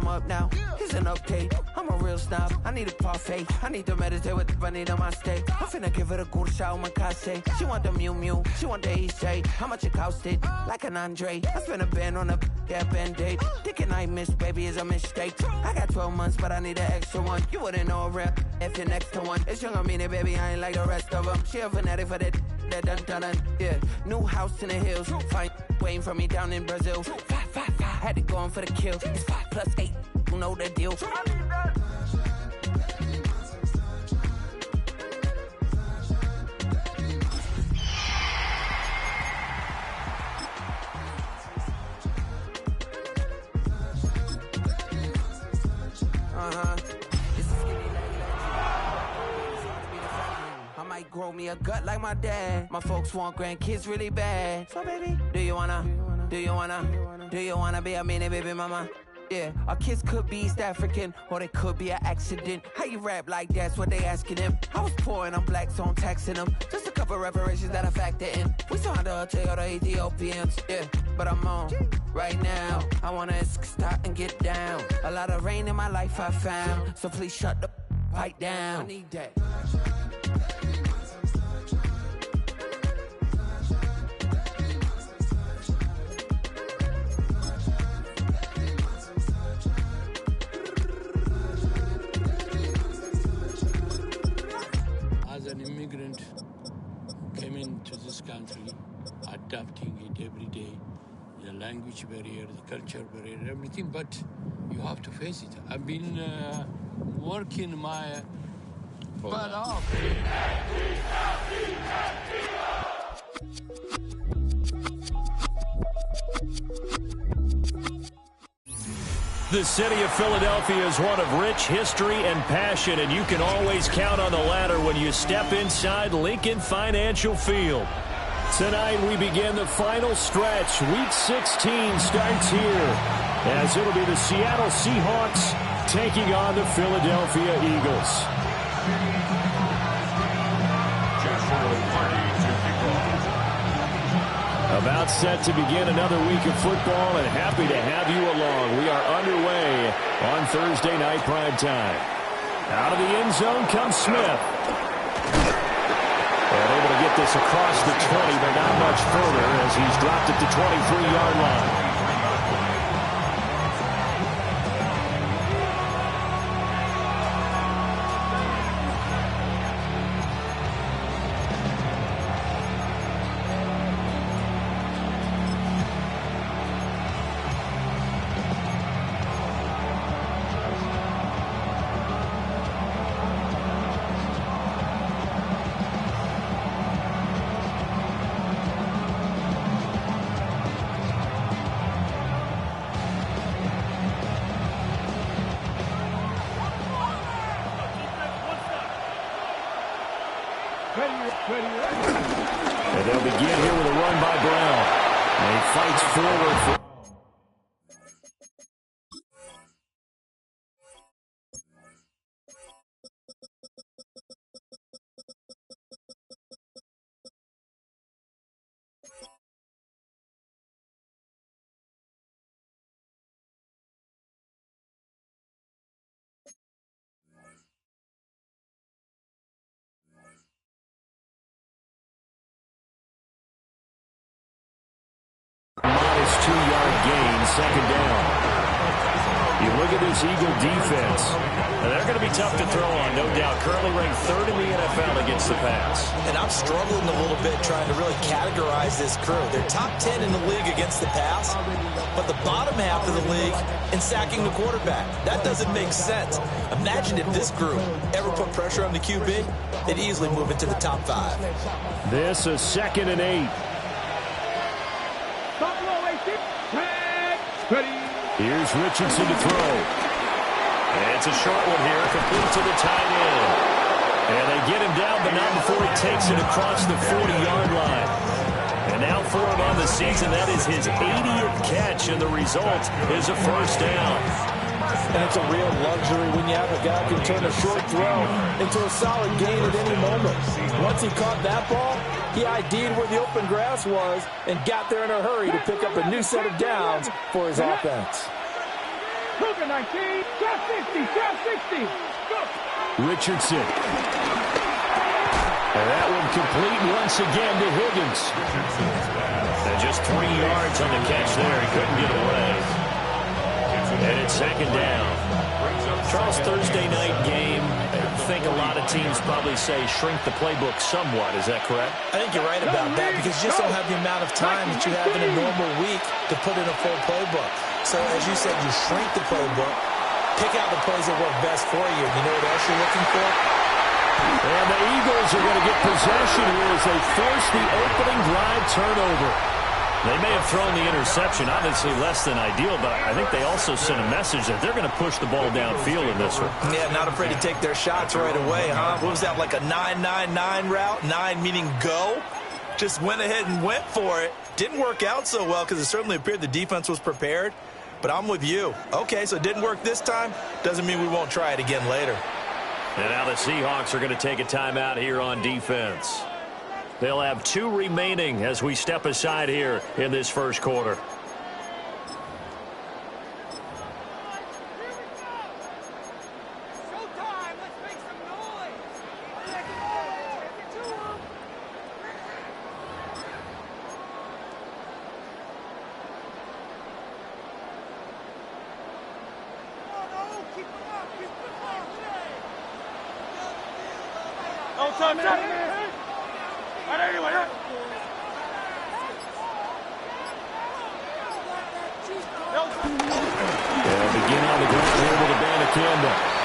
I'm up now. Here's an update. I'm a real snob. I need a parfait. I need to meditate with the bunny on my steak. I'm finna give her a good shot with my case. She want the Mew Mew. She want the EJ. How much it costed? Like an Andre. I spent a band on a that band-aid. Thinking I miss, baby, is a mistake. I got 12 months, but I need an extra one. You wouldn't know a rap if you're next to one. It's young, I mean it, baby, I ain't like the rest of them. She a fanatic for that dun. Yeah, new house in the hills. Fine, waiting for me down in Brazil. 5, had to go on for the kill. It's 5 + 8, you know the deal. Grow me a gut like my dad. My folks want grandkids really bad. So baby, do you wanna be a mini baby mama? Yeah, our kids could be East African, or they could be an accident. How you rap like that's what they asking him. I was poor and I'm black, so I'm taxing them. Just a couple reparations that I factor in. We saw the Toyota Ethiopians, yeah, but I'm on right now. I wanna stop and get down. A lot of rain in my life I found, so please shut the fight down. I need that. An immigrant came into this country, adapting it every day, the language barrier, the culture barrier, everything, but you have to face it. I've been working my butt off. The city of Philadelphia is one of rich history and passion, and you can always count on the latter when you step inside Lincoln Financial Field. Tonight we begin the final stretch. Week 16 starts here, as it'll be the Seattle Seahawks taking on the Philadelphia Eagles. About set to begin another week of football, and happy to have you along. We are underway on Thursday night primetime. Out of the end zone comes Smith. And able to get this across the 20, but not much further as he's dropped at the 23-yard line. And they'll begin here with a run by Brown. And he fights forward for... Modest 2-yard gain, second down. You look at this Eagle defense, and they're going to be tough to throw on, no doubt. Currently ranked third in the NFL against the pass. And I'm struggling a little bit trying to really categorize this crew. They're top 10 in the league against the pass, but the bottom half of the league in sacking the quarterback. That doesn't make sense. Imagine if this group ever put pressure on the QB, they'd easily move into the top 5. This is 2nd and 8. Here's Richardson to throw. And it's a short one here, complete to the tight end. And they get him down, but not before he takes it across the 40-yard line. And now for him on the season, that is his 80th catch, and the result is a first down. And it's a real luxury when you have a guy who can turn a short throw into a solid gain at any moment. Once he caught that ball, he ID'd where the open grass was and got there in a hurry to pick up a new set of downs for his offense. Cougar 19, drop 60, drop 60. Go. Richardson. And that one complete once again to Higgins. And just 3 yards on the catch there. He couldn't get away. And it's second down. Charles, Thursday night game, I think a lot of teams probably say shrink the playbook somewhat. Is that correct? I think you're right about that because you just don't have the amount of time that you have in a normal week to put in a full playbook. So, as you said, you shrink the playbook, pick out the plays that work best for you. You know what else you're looking for? And the Eagles are going to get possession here as they force the opening drive turnover. They may have thrown the interception, obviously less than ideal, but I think they also sent a message that they're going to push the ball downfield in this one. Yeah, not afraid to take their shots right away, huh? What was that, like a 9-9-9 route? 9 meaning go? Just went ahead and went for it. Didn't work out so well because it certainly appeared the defense was prepared. But I'm with you. Okay, so it didn't work this time. Doesn't mean we won't try it again later. And now the Seahawks are going to take a timeout here on defense. They'll have 2 remaining as we step aside here in this first quarter.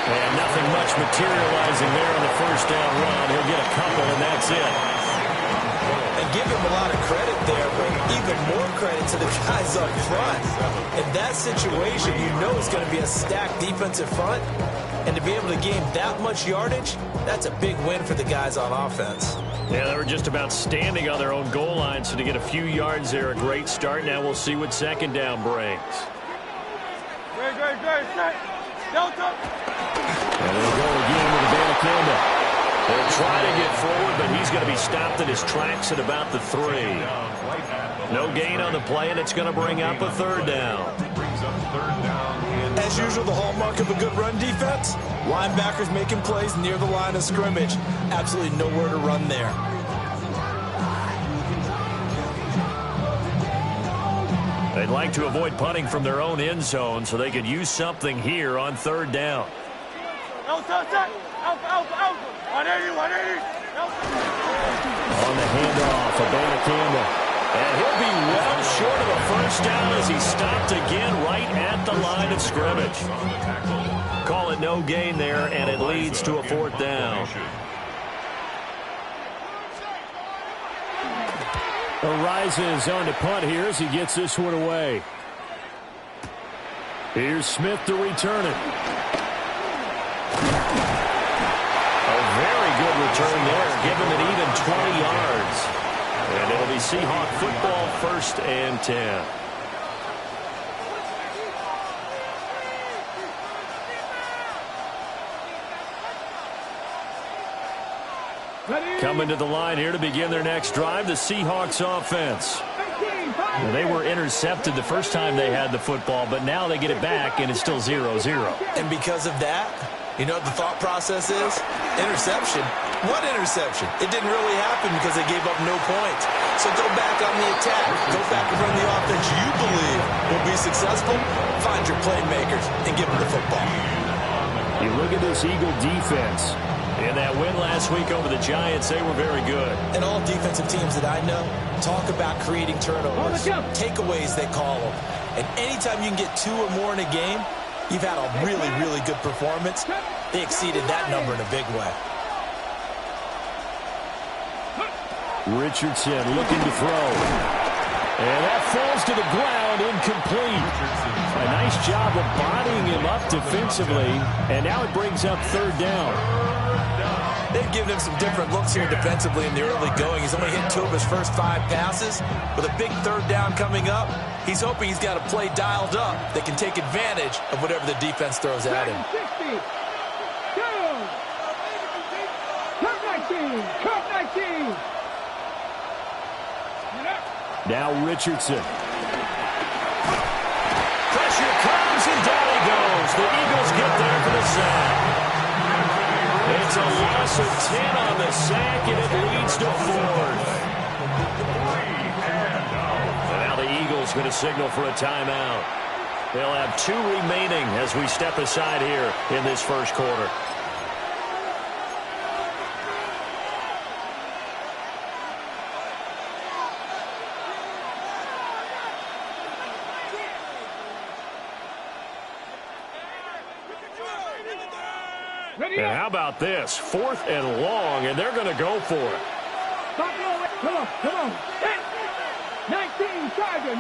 And nothing much materializing there on the first down run. He'll get a couple, and that's it. And give him a lot of credit there, but even more credit to the guys up front. In that situation, you know it's going to be a stacked defensive front. And to be able to gain that much yardage, that's a big win for the guys on offense. Yeah, they were just about standing on their own goal line, so to get a few yards there, a great start. Now we'll see what second down brings. Great, set. Delta. And they'll go again with Abanikanda. They'll try to get forward, but he's going to be stopped in his tracks at about the 3. No gain on the play, and it's going to bring up a third down. As usual, the hallmark of a good run defense, linebackers making plays near the line of scrimmage. Absolutely nowhere to run there. They'd like to avoid punting from their own end zone so they could use something here on third down. Alpha. 180. On the handoff, Abanikanda. And he'll be well short of a first down as he's stopped again right at the line of scrimmage. Call it no gain there, and it leads to a fourth down. Arises on to punt here as he gets this one away. Here's Smith to return it. A very good return there. Give him an even 20 yards. And it'll be Seahawk football, 1st and 10. Coming to the line here to begin their next drive, the Seahawks offense. And they were intercepted the first time they had the football, but now they get it back, and it's still 0-0. And because of that, you know what the thought process is? Interception. What interception? It didn't really happen because they gave up no points. So go back on the attack. Go back and run the offense you believe will be successful. Find your playmakers and give them the football. You look at this Eagle defense. In that win last week over the Giants, they were very good. And all defensive teams that I know talk about creating turnovers, takeaways they call them. And anytime you can get 2 or more in a game, you've had a really, really good performance. They exceeded that number in a big way. Richardson looking to throw. And that falls to the ground, incomplete. A nice job of bodying him up defensively, and now it brings up third down. They've given him some different looks here defensively in the early going. He's only hit 2 of his first 5 passes. With a big third down coming up, he's hoping he's got a play dialed up that can take advantage of whatever the defense throws at him. 60. Curve 19. Now Richardson. Pressure comes, and down he goes. The Eagles get there for the sack. It's a loss of 10 on the sack, and it leads to 4th. And now the Eagles going to signal for a timeout. They'll have 2 remaining as we step aside here in this first quarter. And how about this? 4th and long, and they're going to go for it. Come on. 19 Chargers.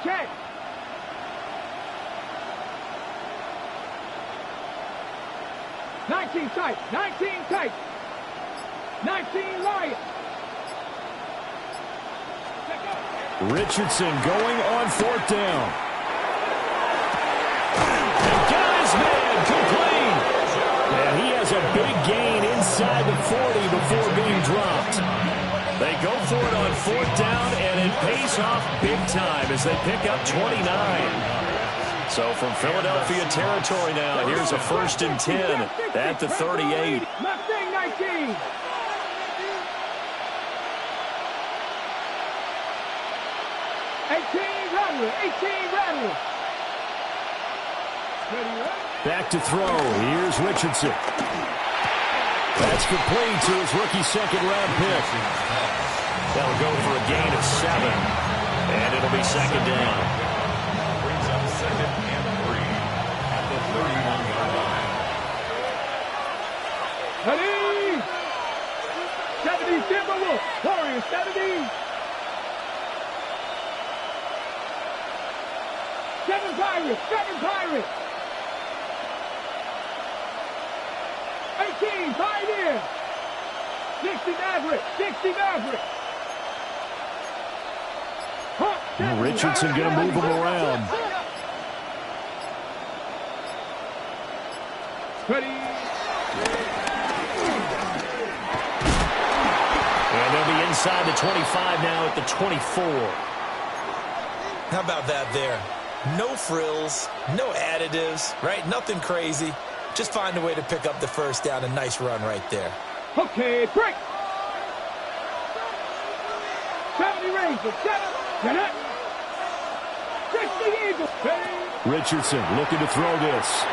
Check. 19 tight. 19 Lions. Richardson going on 4th down. And got his man complete. And he has a big gain inside the 40 before being dropped. They go for it on 4th down, and it pays off big time as they pick up 29. So from Philadelphia territory now, here's a 1st and 10 at the 38. Mustang 19. Rattler. Back to throw. Here's Richardson. That's complete to his rookie 2nd-round pick. They'll go for a gain of 7. And it'll be 2nd down. Brings up 2nd and 3 at the 31-yard line. Ready? 70 Timberwolves. Warriors 70. 7 Pirates. 18 Pioneers. 60 Mavericks. Richardson going to move him around. Ready? And they'll be inside the 25 now at the 24. How about that there? No frills, no additives, right? Nothing crazy. Just find a way to pick up the 1st down. A nice run right there. Okay, break. 70 Rangers, 7. 60 Eagles. Richardson looking to throw this.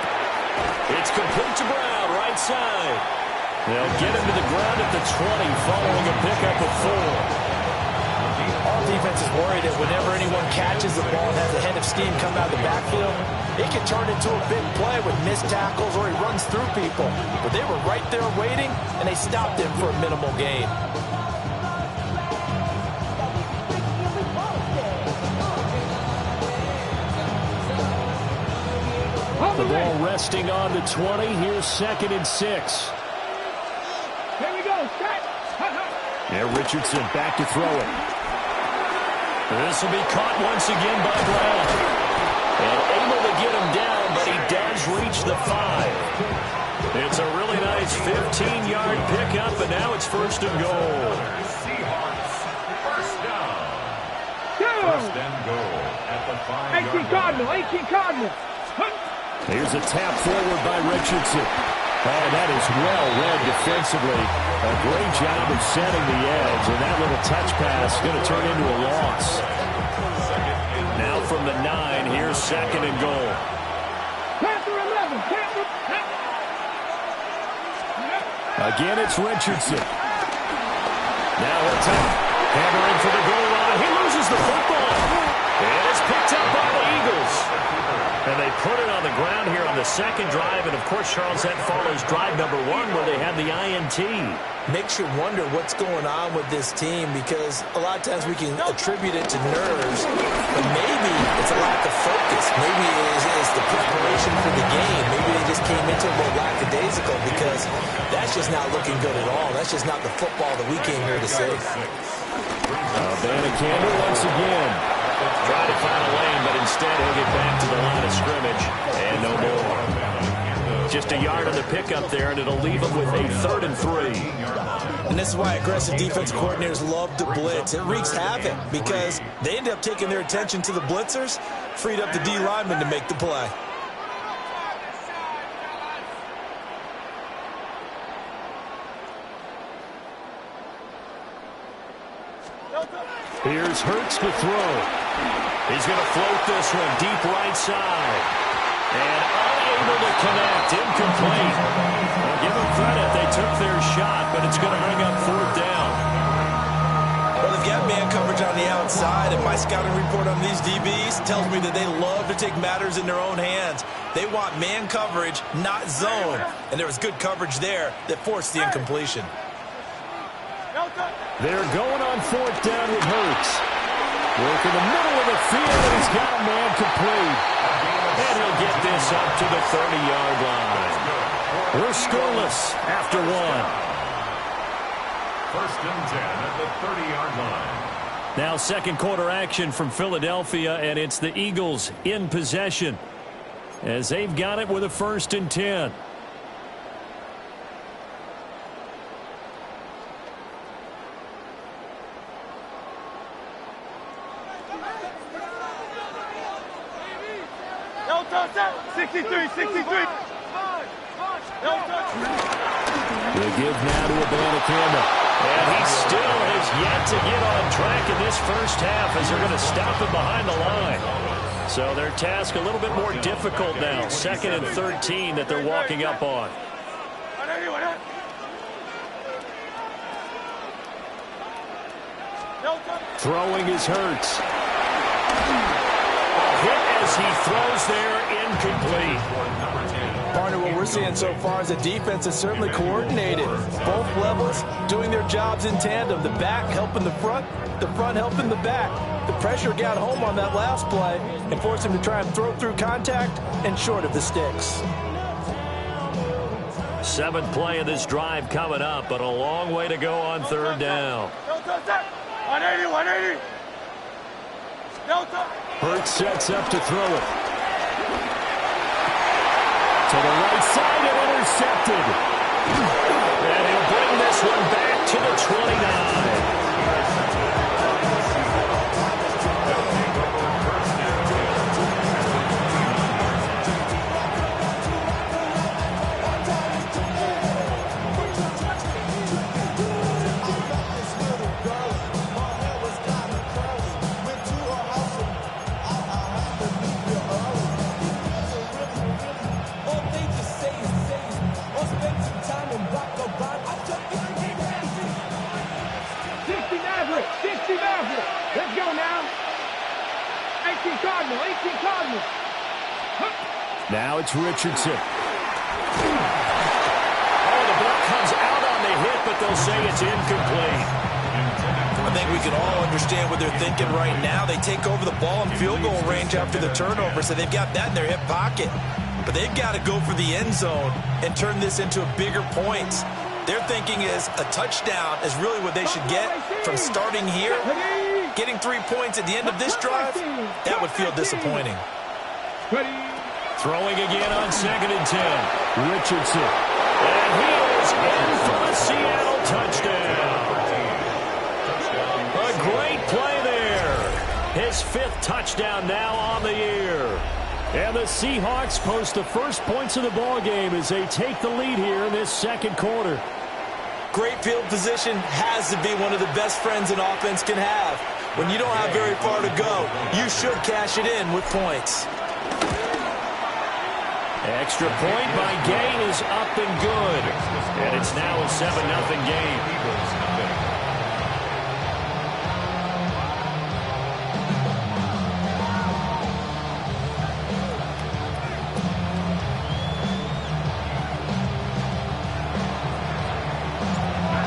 It's complete to Brown, right side. They'll get him to the ground at the 20 following a pickup of 4. All defense is worried that whenever anyone catches the ball and has a head of steam come out of the backfield, it can turn into a big play with missed tackles or he runs through people. But they were right there waiting, and they stopped him for a minimal gain. The ball resting on the 20. Here's 2nd and 6. Here we go. Yeah, Richardson back to throw it. This will be caught once again by Brown. And able to get him down, but he does reach the 5. It's a really nice 15-yard pickup, and now it's 1st and goal. Seahawks, 1st down. 1st and goal at the 5-yard line. 18 Cardinal. Here's a tap forward by Richardson. And that is well read defensively. A great job of setting the edge, and that little touch pass is going to turn into a loss. Now from the 9, here's 2nd and goal. Panther 11. Again, it's Richardson. Now it's up. Hammering for the goal line. He loses the football. And it's picked up by the Eagles. And they put it on the ground here on the 2nd drive. And, of course, Charles, that follows drive number 1 where they had the INT. Makes you wonder what's going on with this team because a lot of times we can attribute it to nerves, but maybe it's a lack of focus. Maybe it's the preparation for the game. Maybe they just came into a little lackadaisical because that's just not looking good at all. That's just not the football that we came here to see. Abanikanda once again. Tried to find a lane, but instead he'll get back to the line of scrimmage. And no more. Just a yard on the pickup there, and it'll leave them with a 3rd and 3. And this is why aggressive defense coordinators love to blitz. It wreaks havoc because they end up taking their attention to the blitzers, freed up the D lineman to make the play. Here's Hurts to throw. He's going to float this one deep right side. And unable to connect. Incomplete. Well, give them credit. They took their shot, but it's going to bring up 4th down. Well, they've got man coverage on the outside, and my scouting report on these DBs tells me that they love to take matters in their own hands. They want man coverage, not zone. And there was good coverage there that forced the incompletion. They're going on 4th down with Hurts. Work in the middle of the field, and he's got a man complete. And he'll get this up to the 30-yard line. We're scoreless after 1. 1st and 10 at the 30-yard line. Now 2nd quarter action from Philadelphia, and it's the Eagles in possession as they've got it with a 1st and 10. No touchdown. 63. No touchdown. The give now to Abanikanda. And he still has yet to get on track in this first half as they're going to stop him behind the line. So their task a little bit more difficult now. 2nd and 13 that they're walking up on. Throwing is Hurts. Hit as he throws there, incomplete. Partner, what we're seeing so far is the defense is certainly coordinated. Both levels doing their jobs in tandem. The back helping the front helping the back. The pressure got home on that last play and forced him to try and throw through contact and short of the sticks. 7th play of this drive coming up, but a long way to go on 3rd down. 180. Hurts sets up to throw it. To the right side and intercepted. And he'll bring this one back to the 29. Let's go now. 18 Cardinals. Now it's Richardson. Oh, the ball comes out on the hit, but they'll say it's incomplete. I think we can all understand what they're thinking right now. They take over the ball in field goal range after the turnover, so they've got that in their hip pocket. But they've got to go for the end zone and turn this into a bigger points. Their thinking is a touchdown is really what they should get from starting here. Getting 3 points at the end of this drive, that would feel disappointing. Throwing again on 2nd and 10. Richardson. And he is in for a Seattle touchdown. A great play there. His 5th touchdown now on the year. And the Seahawks post the first points of the ball game as they take the lead here in this 2nd quarter. Great field position has to be one of the best friends an offense can have. When you don't have very far to go, you should cash it in with points. Extra point by Gay is up and good. And it's now a 7-0 game.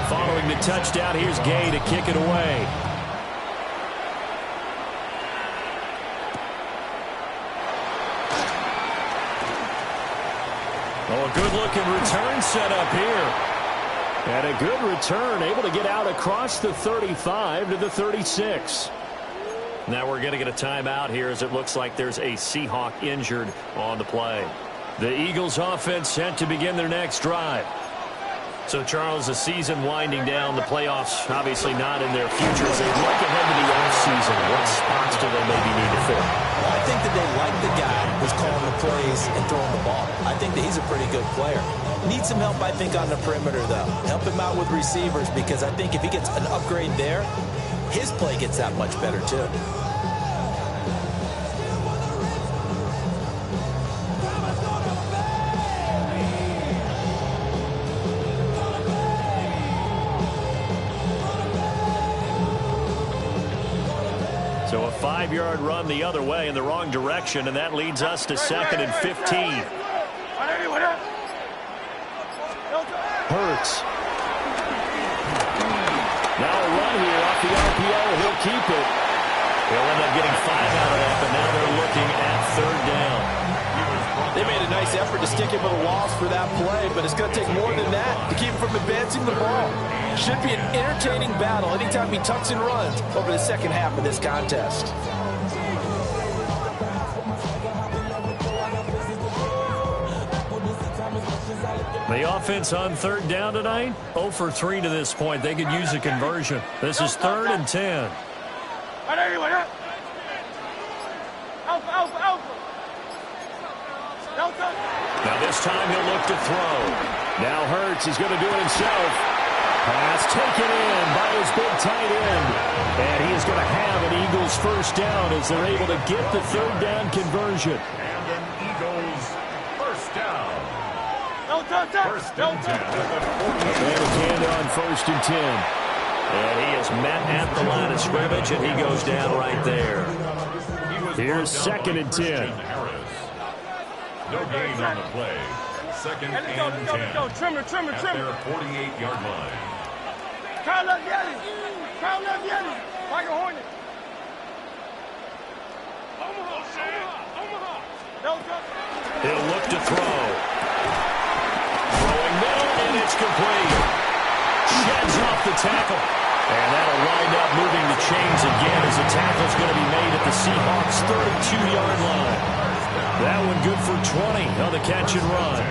Following the touchdown, here's Gay to kick it away. Oh, a good-looking return set up here. And a good return, able to get out across the 35 to the 36. Now we're going to get a timeout here as it looks like there's a Seahawk injured on the play. The Eagles offense set to begin their next drive. So, Charles, the season winding down, the playoffs obviously not in their future. As they look ahead to the offseason, what spots do they maybe need to fill? Well, I think that they like the guy who's calling the plays and throwing the ball. I think that he's a pretty good player. Needs some help, I think, on the perimeter, though. Help him out with receivers, because I think if he gets an upgrade there, his play gets that much better, too. So a 5-yard run the other way in the wrong direction, and that leads us to 2nd and 15. Hurts. Now a run here off the RPO. He'll keep it. He'll end up getting 5 out of that, but now they're looking at 3rd down. They made a nice effort to stick him with a loss for that play, but it's going to take more than that to keep him from advancing the ball. Should be an entertaining battle anytime he tucks and runs over the second half of this contest. The offense on 3rd down tonight, 0 for 3 to this point. They could use a conversion. This is 3rd and 10. Now this time he'll look to throw. Now Hurts, he's going to do it himself. Pass taken in by his big tight end. And he is going to have an Eagles 1st down as they're able to get the 3rd down conversion. And an Eagles 1st down. 1st and 10. And on 1st and 10. And he is met at the line of scrimmage, and he goes down right there. Here's 2nd and 10. No gain on the play. 2nd and 10. Go, trimmer. At their 48-yard line. Kyle left Yeti. Like a Hornet. Omaha. He'll look to throw. Throwing middle, and it's complete. Sheds off the tackle. And that'll wind up moving the chains again as the tackle's going to be made at the Seahawks' 32-yard line. That one good for 20 on the catch and run.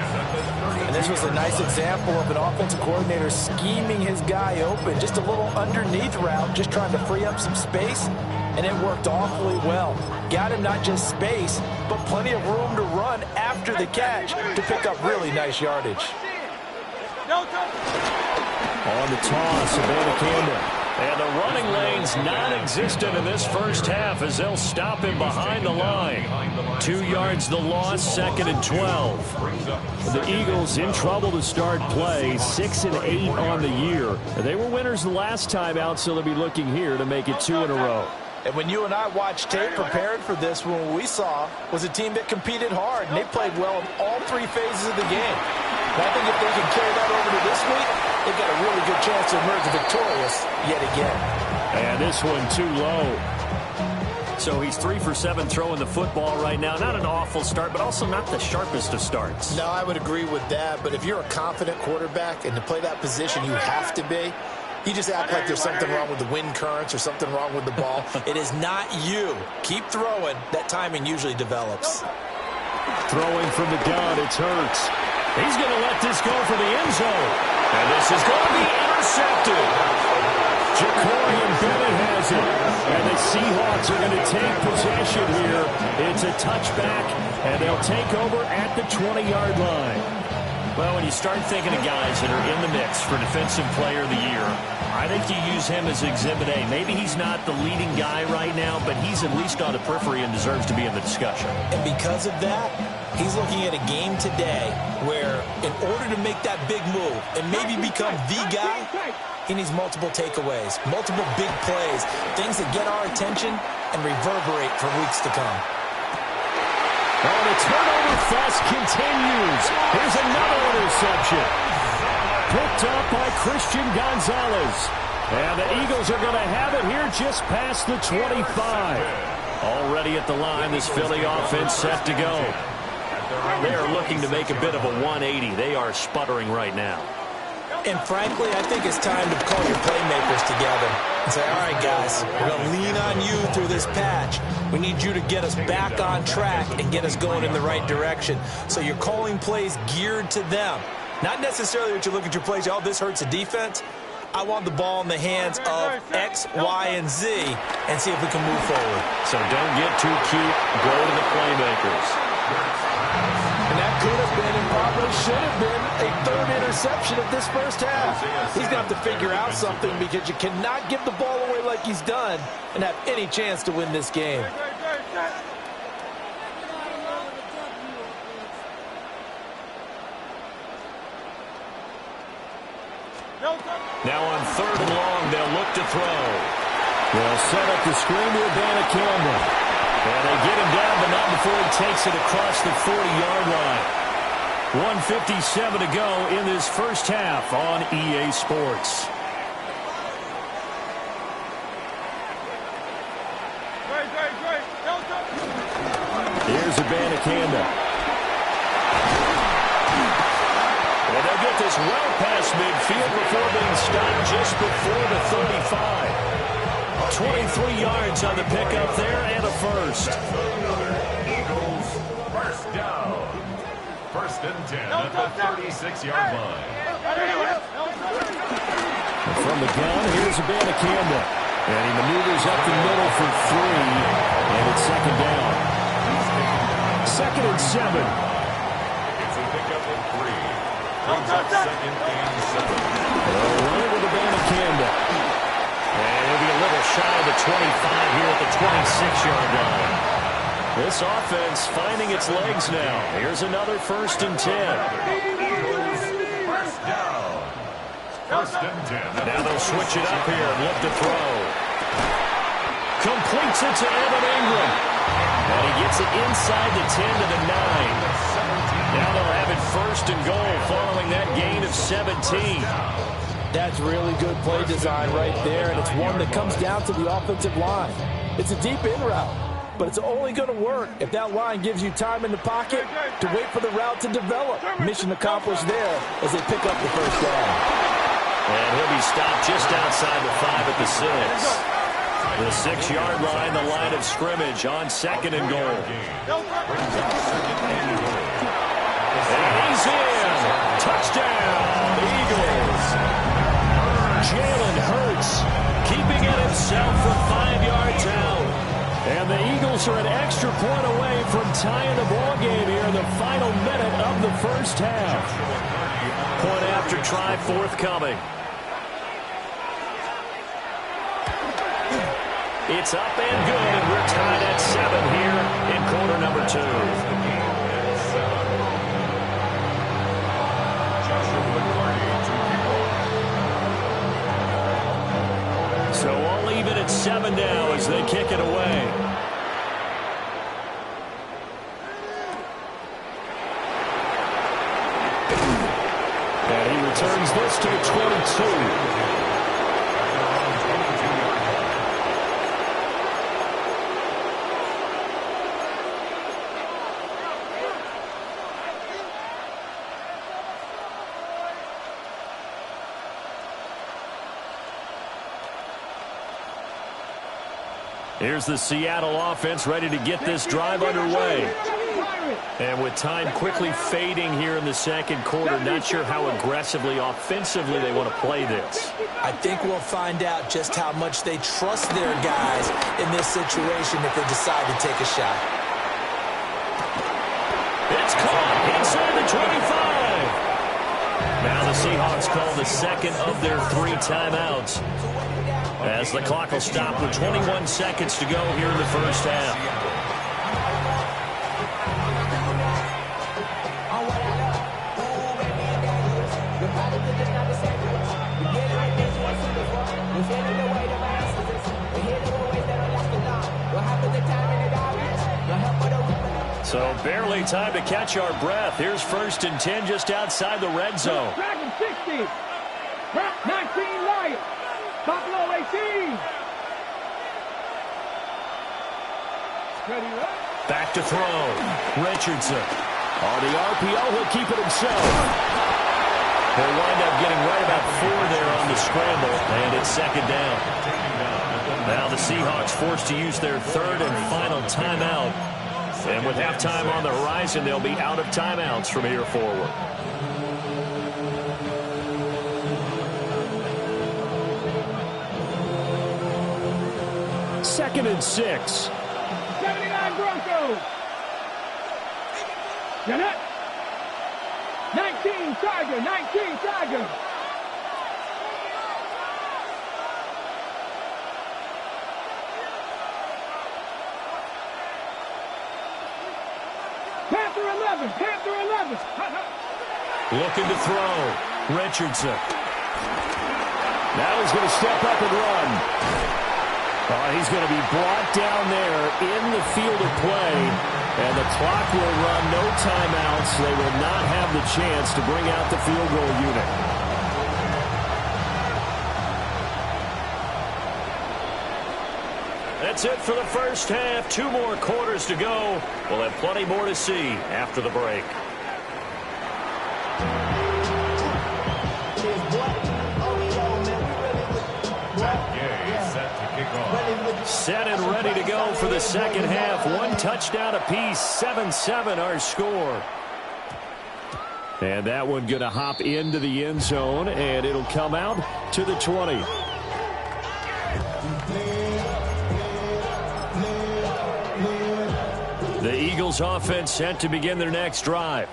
And this was a nice example of an offensive coordinator scheming his guy open. Just a little underneath route, just trying to free up some space, and it worked awfully well. Got him not just space, but plenty of room to run after the catch to pick up really nice yardage. On the toss, Abanikanda. And the running lane's non-existent in this first half as they'll stop him behind the line. 2 yards the loss, 2nd and 12. The Eagles in trouble to start play, 6 and 8 on the year. They were winners the last time out, so they'll be looking here to make it 2 in a row. And when you and I watched tape preparing for this, what we saw was a team that competed hard, and they played well in all 3 phases of the game. And I think if they can carry that over to this week, they've got a really good chance to emerge victorious yet again. And this one too low. So he's 3 for 7 throwing the football right now. Not an awful start, but also not the sharpest of starts. No, I would agree with that. But if you're a confident quarterback and to play that position, you have to be. You just act like there's something wrong with the wind currents or something wrong with the ball. It is not you. Keep throwing. That timing usually develops. Throwing from the gun, it's Hurts. He's going to let this go for the end zone. And this is going to be intercepted. Ja'Cory Bennett has it. And the Seahawks are going to take possession here. It's a touchback, and they'll take over at the 20-yard line. Well, when you start thinking of guys that are in the mix for Defensive Player of the Year, I think you use him as Exhibit A. Maybe he's not the leading guy right now, but he's at least on the periphery and deserves to be in the discussion. And because of that, he's looking at a game today where in order to make that big move and maybe become the guy, he needs multiple takeaways, multiple big plays, things that get our attention and reverberate for weeks to come. Oh, the turnover fest continues. Here's another interception. Picked up by Christian Gonzalez. And the Eagles are going to have it here just past the 25. Already at the line, this Philly offense set to go. They are looking to make a bit of a 180. They are sputtering right now. And frankly, I think it's time to call your playmakers together. and say, all right, guys, we're going to lean on you through this patch. We need you to get us back on track and get us going in the right direction. So you're calling plays geared to them. Not necessarily that you look at your plays, oh, this hurts the defense. I want the ball in the hands of X, Y, and Z and see if we can move forward. So don't get too cute. Go to the playmakers. And that could have been and probably should have been a third interception of this first half. He's going to have to figure out something because you cannot give the ball away like he's done and have any chance to win this game. Now on 3rd and long, they'll look to throw. They'll set up the screen to Abanikanda. And they get him down, but not before he takes it across the 40-yard line. 1:57 to go in this first half on EA Sports. Here's Abanikanda. And they'll get this well past midfield before being stopped just before the 35. 23 yards on the pickup there and a first. Eagles, first down. 1st and 10 at the 36-yard line. And from the gun, here's Abanikanda. And he maneuvers up the middle for 3. And it's 2nd down. 2nd and 7. It's a pickup of 3. Brings up 2nd and 7. They'll run it with Abanikanda. And he'll be a little shy of the 25 here at the 26-yard line. This offense finding its legs now. Here's another 1st and 10. Eagles, first down. 1st and 10. Now they'll switch it up here and look to throw. Completes it to Evan Ingram. And he gets it inside the 10 to the 9. Now they'll have it 1st and goal following that gain of 17. That's really good play design right there, and it's one that comes down to the offensive line. It's a deep in route, but it's only going to work if that line gives you time in the pocket to wait for the route to develop. Mission accomplished there as they pick up the 1st down. And he'll be stopped just outside the 5 at the 6. The 6-yard line, the line of scrimmage on 2nd and goal. And he's in. Touchdown, Eagles. Jalen Hurts keeping it himself from 5 yards out. And the Eagles are an extra point away from tying the ball game here in the final minute of the first half. Point after try forthcoming. It's up and good, and we're tied at 7 here in quarter number 2. So all even at 7 now as they kick it away. And he returns this to the 22. Here's the Seattle offense ready to get this drive underway. And with time quickly fading here in the 2nd quarter, not sure how aggressively, offensively they want to play this. I think we'll find out just how much they trust their guys in this situation if they decide to take a shot. It's caught inside the 25. Now the Seahawks call the 2nd of their 3 timeouts, as the clock will stop with 21 seconds to go here in the first half. So barely time to catch our breath. Here's 1st and 10 just outside the red zone. Dragon 60. 19 Lions. Buffalo 18. Back to throw. Richardson. On the RPO, he'll keep it himself. They'll wind up getting right about 4 there on the scramble, and it's second down. Now the Seahawks forced to use their third and final timeout. And with halftime on the horizon, they'll be out of timeouts from here forward. Second and 6. 79 Broncos. You're not. 19 Tiger. 19 Tiger. Panther 11. Panther 11. Looking to throw. Richardson. Now he's going to step up and run. He's going to be brought down there in the field of play. And the clock will run, no timeouts. They will not have the chance to bring out the field goal unit. That's it for the first half. 2 more quarters to go. We'll have plenty more to see after the break. Set and ready to go for the second half. 1 touchdown apiece, 7-7 our score. And that one going to hop into the end zone, and it'll come out to the 20. The Eagles offense set to begin their next drive.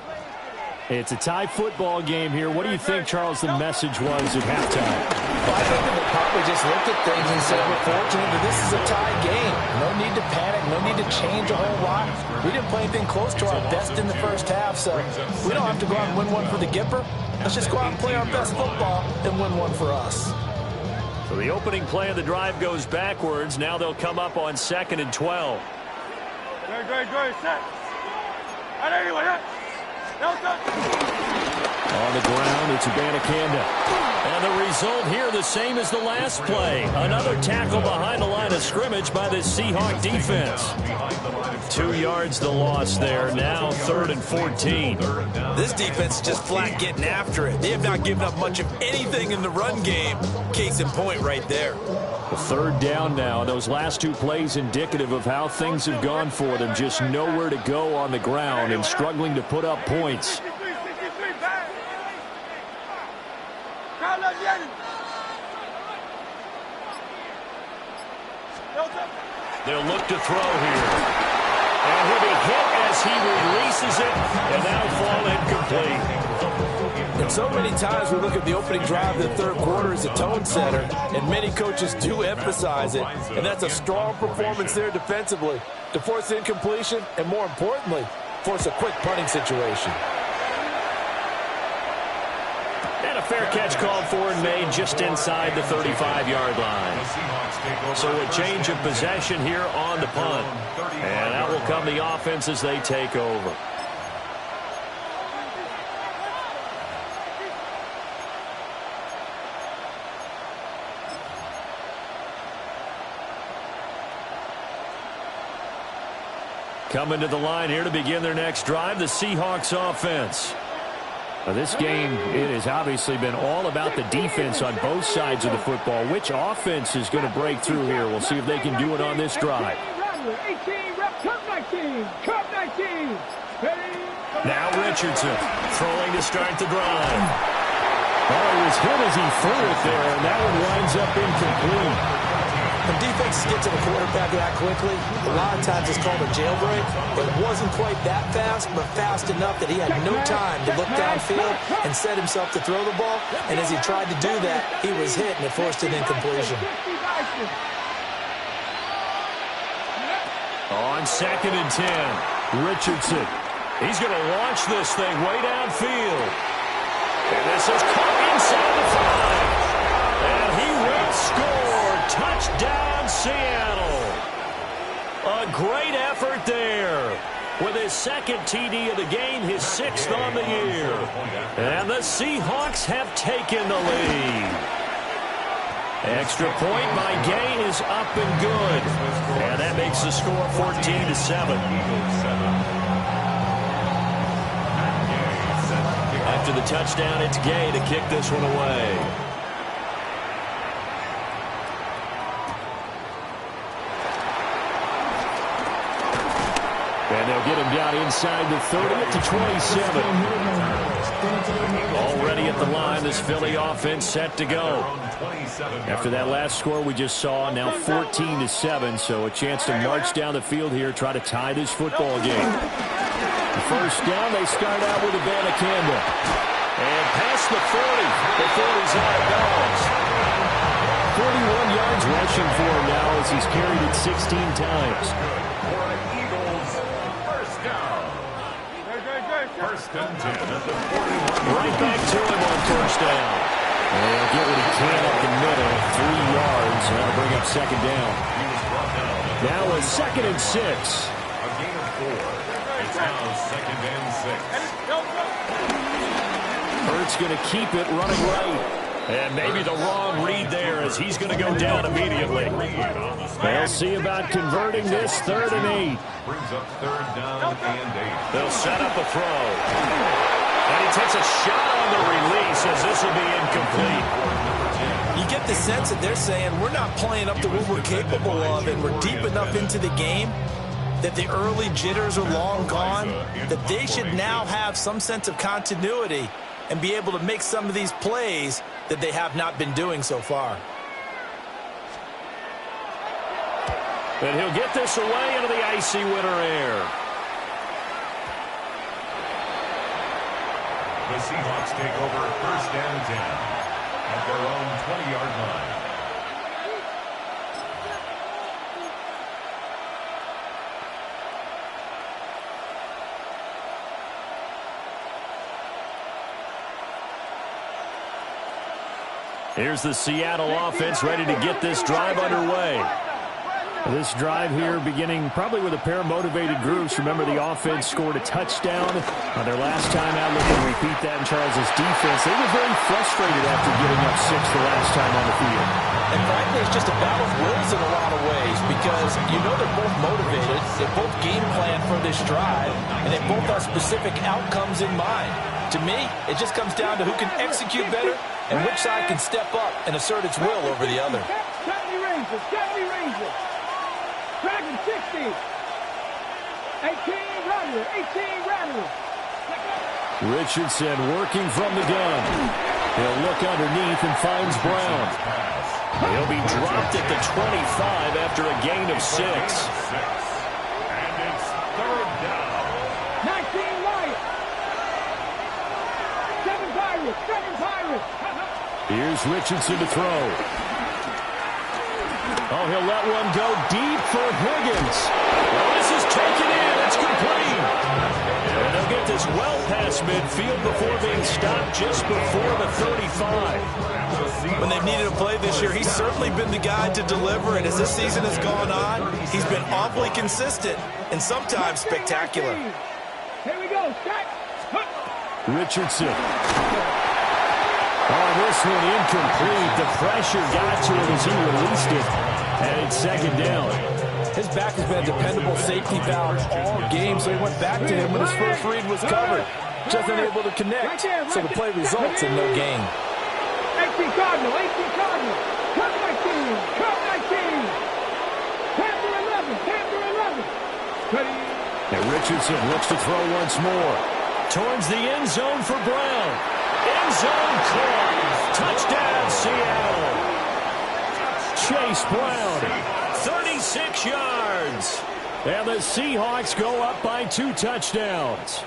It's a tie football game here. What do you think, Charles, the message was at halftime? Well, I think that they probably just looked at things and said, we're fortunate that this is a tie game. No need to panic. No need to change a whole lot. We didn't play anything close to our best in the first half, so we don't have to go out and win one for the Gipper. Let's just go out and play our best football and win one for us. So the opening play of the drive goes backwards. Now they'll come up on 2nd and 12. Great, set. On the ground, it's Abanikanda. And the result here the same as the last play. Another tackle behind the line of scrimmage by the Seahawk defense. 2 yards the loss there. Now 3rd and 14. This defense is just flat getting after it. They have not given up much of anything in the run game. Case in point right there. The 3rd down now. Those last 2 plays indicative of how things have gone for them. Just nowhere to go on the ground and struggling to put up points. They'll look to throw here. And he'll be hit as he releases it, and now fall incomplete. And so many times we look at the opening drive of the third quarter as a tone setter, and many coaches do emphasize it. And that's a strong performance there defensively to force incompletion and, more importantly, force a quick punting situation. And a fair catch called for and made just inside the 35-yard line. So a change of possession here on the punt. And out will come the offense as they take over. Coming to the line here to begin their next drive, the Seahawks offense. Now this game, it has obviously been all about the defense on both sides of the football. Which offense is going to break through here? We'll see if they can do it on this drive. 18, Cup 19, Cup 19. Now Richardson throwing to start the drive. Oh, he was hit as he threw it there, and that one winds up incomplete. When defenses get to the quarterback that quickly, a lot of times it's called a jailbreak. But it wasn't quite that fast, but fast enough that he had no time to look downfield and set himself to throw the ball. And as he tried to do that, he was hit, and it forced an incompletion. On 2nd and 10, Richardson. He's going to launch this thing way downfield. And this is caught inside the 5. And he will score. Touchdown, Seattle. A great effort there. With his 2nd TD of the game, his 6th on the year. And the Seahawks have taken the lead. Extra point by Gay is up and good. And that makes the score 14-7. After the touchdown, it's Gay to kick this one away. And they'll get him down inside the 30 to 27. Already at the line, this Philly offense set to go. After that last score we just saw, now 14-7, so a chance to march down the field here, try to tie this football game. The first down, they start out with Abanikanda. And past the 40. The 40's out of bounds. 41 yards rushing for him now as he's carried it 16 times. First and 10 at the 41. Right back to him on first down. And he'll get what he can up the middle, 3 yards, and that'll bring up second down. Now a 2nd and 6. A gain of 4. It's now 2nd and 6. Hurts going to keep it running right. And maybe the wrong read there as he's going to go down immediately. They'll see about converting this 3rd and 8. Brings up 3rd down and 8. They'll set up a throw. And he takes a shot on the release as this will be incomplete. You get the sense that they're saying we're not playing up to what we're capable of, and we're deep enough into the game that the early jitters are long gone, that they should now have some sense of continuity and be able to make some of these plays that they have not been doing so far. And he'll get this away into the icy winter air. The Seahawks take over 1st and 10 at their own 20-yard line. Here's the Seattle offense ready to get this drive underway. This drive here beginning probably with a pair of motivated groups. Remember, the offense scored a touchdown on their last time out. Looking to repeat that in Charles' defense. They were very frustrated after giving up 6 the last time on the field. And frankly, it's just a battle of wills in a lot of ways because you know they're both motivated. They both game plan for this drive, and they both have specific outcomes in mind. To me, it just comes down to who can execute better and which side can step up and assert its will over the other. Dragon 60. 18 Rattler. Richardson working from the gun. He'll look underneath and finds Brown. He'll be dropped at the 25 after a gain of 6. And it's 3rd down. 19 Wyatt. 7 Pirates. Here's Richardson to throw. Oh, he'll let one go deep for Higgins. Well, this is taken in. It's complete. And they'll get this well past midfield before being stopped just before the 35. When they've needed a play this year, he's certainly been the guy to deliver, and as this season has gone on, he's been awfully consistent and sometimes spectacular. Here we go, Scott. Richardson. Oh, this one incomplete. The pressure got to him as he released it. And it's 2nd down. His back has been a dependable safety valve all game, so he went back to him when his first read was covered. Just unable to connect, so the play results in no gain. 18 Cardinal. Cut 19. Panther 11. And Richardson looks to throw once more. Towards the end zone for Brown. End zone caught. Touchdown, Seattle. Chase Brown, 36 yards. And the Seahawks go up by 2 touchdowns.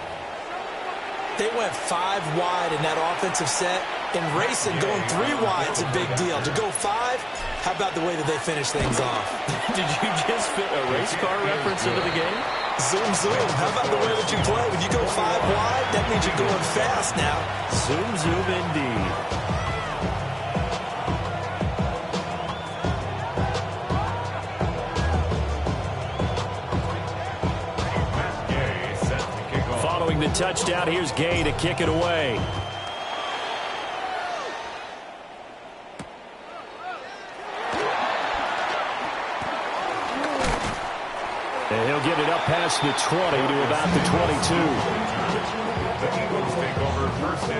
They went 5 wide in that offensive set, and racing going 3 wide is a big deal. To go 5, how about the way that they finish things off? Did you just fit a race car reference into the game? Zoom, zoom. How about the way that you play? When you go 5 wide, that means you're going fast now. Zoom, zoom indeed. Following the touchdown, here's Gay to kick it away. And he'll get it up past the 20 to about the 22.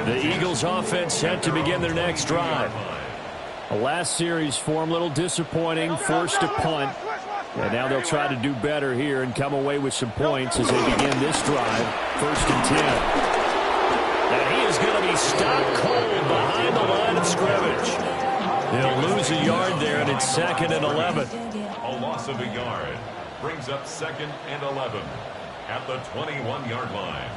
The Eagles offense set to begin their next drive. The last series for them, a little disappointing, forced to punt. And now they'll try to do better here and come away with some points as they begin this drive. 1st and 10. And he is going to be stopped cold behind the line of scrimmage. He'll lose a yard there, and it's 2nd and 11. A loss of a yard brings up 2nd and 11 at the 21-yard line.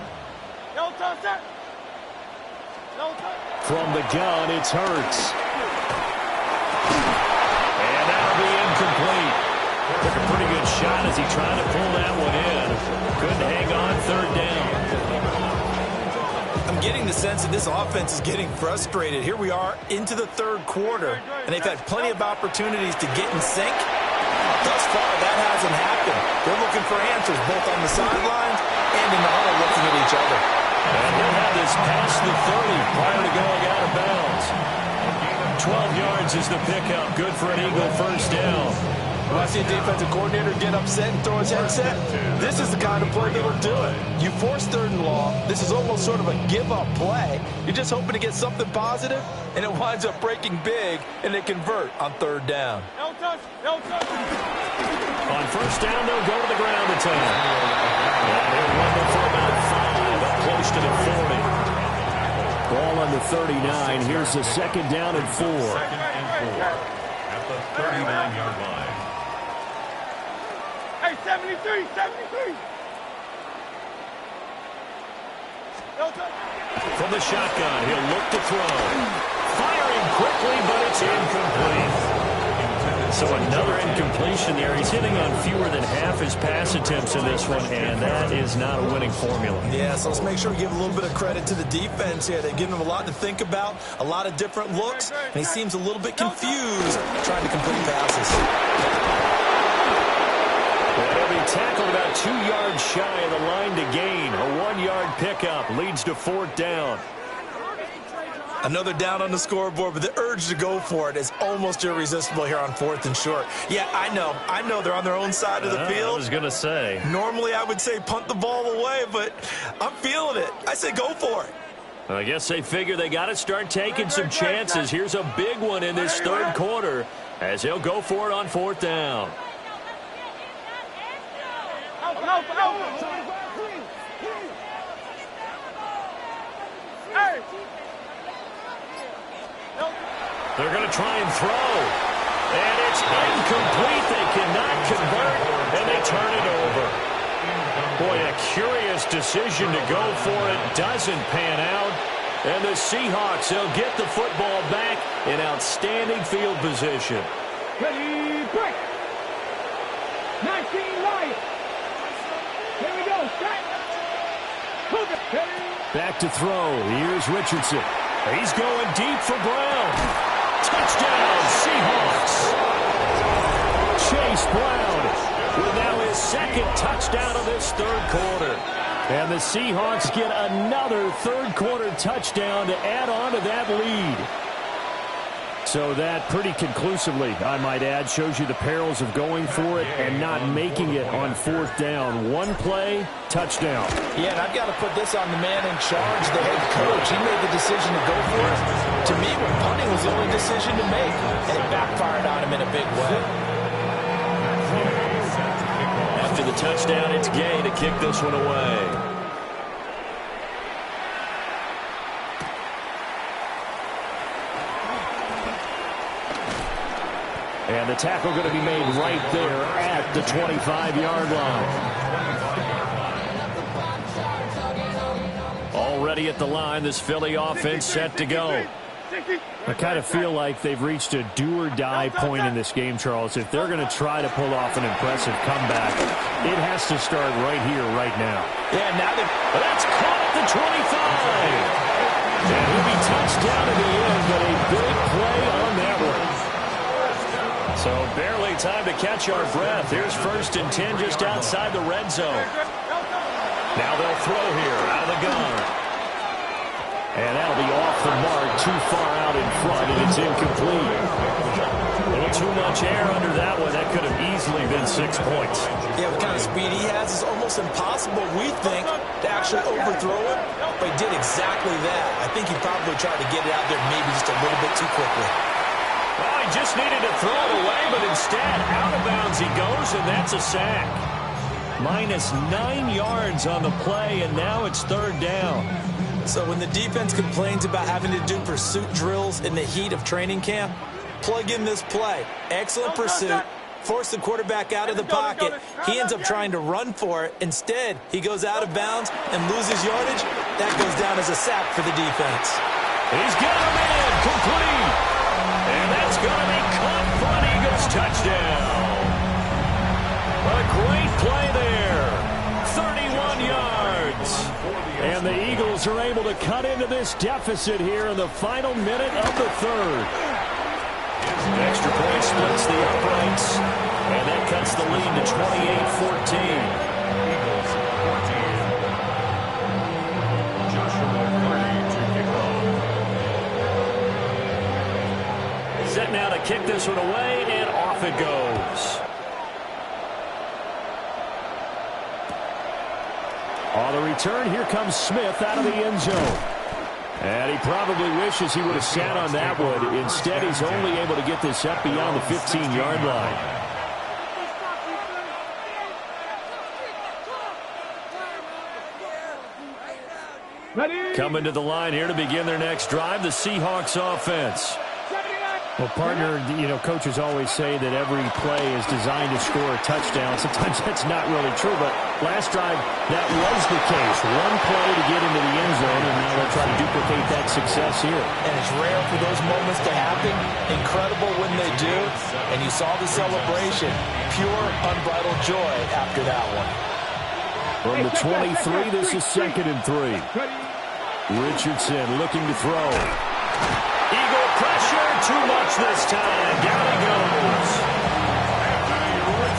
From the gun, it's Hurts. And that'll be incomplete. Took a pretty good shot as he tried to pull that one in. Couldn't hang on 3rd down. I'm getting the sense that this offense is getting frustrated. Here we are into the 3rd quarter, and they've had plenty of opportunities to get in sync. Thus far, that hasn't happened. They're looking for answers both on the sidelines and in the huddle looking at each other. And he'll have this past the 30 prior to going out of bounds. 12 yards is the pickup. Good for an Eagle 1st down. When I see a defensive coordinator get upset and throw his headset, this is the kind of play that'll do it. You force 3rd and long. This is almost sort of a give-up play. You're just hoping to get something positive, and it winds up breaking big, and they convert on 3rd down. No touch, no touch. On 1st down, they'll go to the ground attack. And he'll run them for about 5, up close to the 40. Ball on the 39. Here's the 2nd down and 4. 2nd and 4 at the 39-yard line. Hey, 73, 73. No touch. From the shotgun, he'll look to throw. Firing quickly, but it's incomplete. So another incompletion there. He's hitting on fewer than half his pass attempts in this one, and that is not a winning formula. Yeah, so let's make sure we give a little bit of credit to the defense here. They've given him a lot to think about, a lot of different looks, and he seems a little bit confused trying to complete passes. He'll be tackled about 2 yards shy of the line to gain. A 1-yard pickup leads to 4th down. Another down on the scoreboard, but the urge to go for it is almost irresistible here on 4th and short. Yeah, I know they're on their own side of the field. I was going to say. Normally I would say punt the ball away, but I'm feeling it. I say go for it. I guess they figure they got to start taking some chances. Here's a big one in this 3rd quarter as he'll go for it on 4th down. They're going to try and throw. And it's incomplete. They cannot convert, and they turn it over. Boy, a curious decision to go for it. Doesn't pan out. And the Seahawks, they'll get the football back in outstanding field position. Ready, break. 19 Lions. Here we go, set. Back to throw. Here's Richardson. He's going deep for Brown. Touchdown, Seahawks. Chase Brown with now his 2nd touchdown of this 3rd quarter. And the Seahawks get another 3rd quarter touchdown to add on to that lead. So that pretty conclusively, I might add, shows you the perils of going for it and not making it on 4th down. One play, touchdown. Yeah, and I've got to put this on the man in charge, the head coach. He made the decision to go for it. To me, punting was the only decision to make, and it backfired on him in a big way. After the touchdown, it's Gay to kick this one away. And the tackle going to be made right there at the 25-yard line. Already at the line, this Philly offense set to go. I kind of feel like they've reached a do-or-die point in this game, Charles. If they're going to try to pull off an impressive comeback, it has to start right here, right now. Yeah, now that's caught at the 25. And he'll be touched down in the end, but a big play on that one. So barely time to catch our breath. Here's 1st and 10 just outside the red zone. Now they'll throw here out of the gun. And that'll be off the mark, too far out in front, and it's incomplete. A little too much air under that one. That could have easily been 6 points. Yeah, what kind of speed he has, it's almost impossible, we think, to actually overthrow it. But he did exactly that. I think he probably tried to get it out there maybe just a little bit too quickly. Well, he just needed to throw it away, but instead, out of bounds he goes, and that's a sack. Minus 9 yards on the play, and now it's third down. So when the defense complains about having to do pursuit drills in the heat of training camp, plug in this play. Excellent pursuit. Force the quarterback out of the pocket. He ends up trying to run for it. Instead, he goes out of bounds and loses yardage. That goes down as a sack for the defense. He's got him in, complete. And that's going to be caught for an Eagles touchdown. A great play there. 31 yards. And the Eagles are able to cut into this deficit here in the final minute of the third. Extra point splits the uprights, and that cuts the lead to 28-14. Eagles 14. Joshua Purdy to kick off. Set now to kick this one away, and off it goes. On the return, here comes Smith out of the end zone. And he probably wishes he would have sat on that one. Instead, he's only able to get this up beyond the 15-yard line. Coming to the line here to begin their next drive, the Seahawks offense. Well, partner, coaches always say that every play is designed to score a touchdown. Sometimes that's not really true, but last drive, that was the case. One play to get into the end zone, and now they'll try to duplicate that success here. And it's rare for those moments to happen. Incredible when they do. And you saw the celebration. Pure, unbridled joy after that one. From the 23, this is 2nd and 3. Richardson looking to throw. Eagle pressure, too much this time. Down he goes.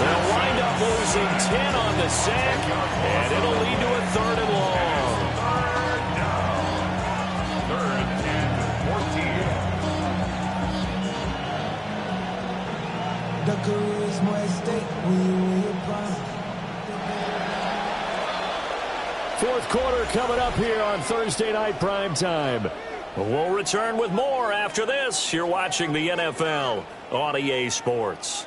They'll wind up losing 10 on the sack, and it'll lead to a 3rd and long. Third and 14. The charisma at stake when you win your prime. Fourth quarter coming up here on Thursday Night Primetime. We'll return with more after this. You're watching the NFL on EA Sports.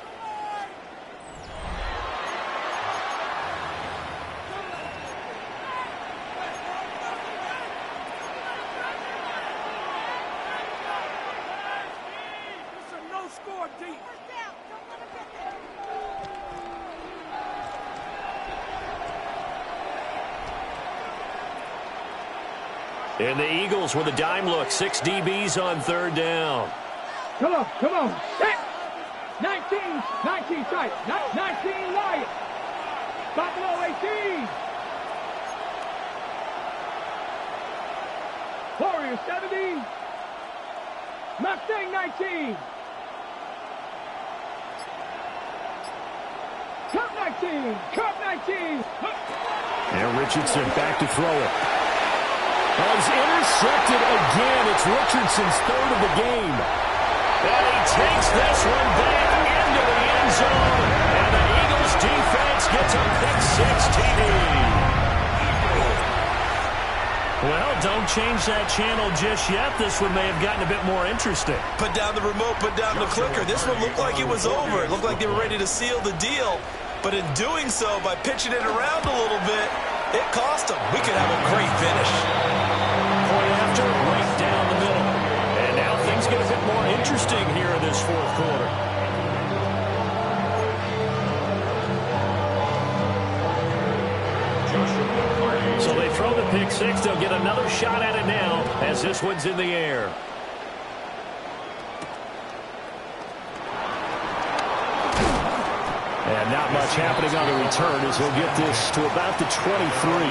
And the Eagles with a dime look. 6 DBs on 3rd down. Come on. Set. 19 tight. 19 Lions. Buffalo 18. Warriors 70. Mustang 19. Cup 19. And Richardson back to throw it. Has intercepted again. It's Richardson's 3rd of the game. And he takes this one back into the end zone. And the Eagles defense gets a pick 6 TD. Well, don't change that channel just yet. This one may have gotten a bit more interesting. Put down the remote, put down the clicker. This one looked like it was over. It looked like they were ready to seal the deal. But in doing so, by pitching it around a little bit, it cost them. We could have a great finish. Point after, right down the middle. And now things get a bit more interesting here in this 4th quarter. So they throw the pick 6. They'll get another shot at it now as this one's in the air. And not much happening on the return as he'll get this to about the 23.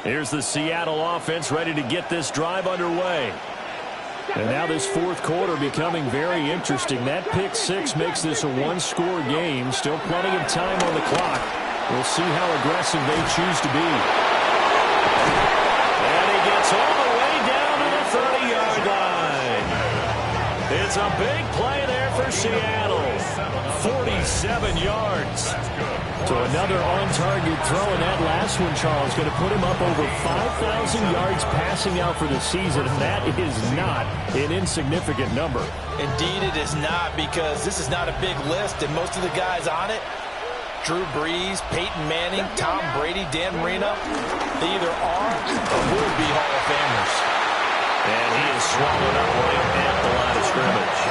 Here's the Seattle offense ready to get this drive underway. And now this fourth quarter becoming very interesting. That pick six makes this a one-score game. Still plenty of time on the clock. We'll see how aggressive they choose to be. And he gets all the way down to the 30-yard line. It's a big play there for Seattle. 47 yards. So another on-target throw, and that last one, Charles, going to put him up over 5,000 yards passing out for the season, and that is not an insignificant number. Indeed it is not, because this is not a big list, and most of the guys on it, Drew Brees, Peyton Manning, Tom Brady, Dan Marino, they either are or will be Hall of Famers. And he is swallowed up right at the line of scrimmage.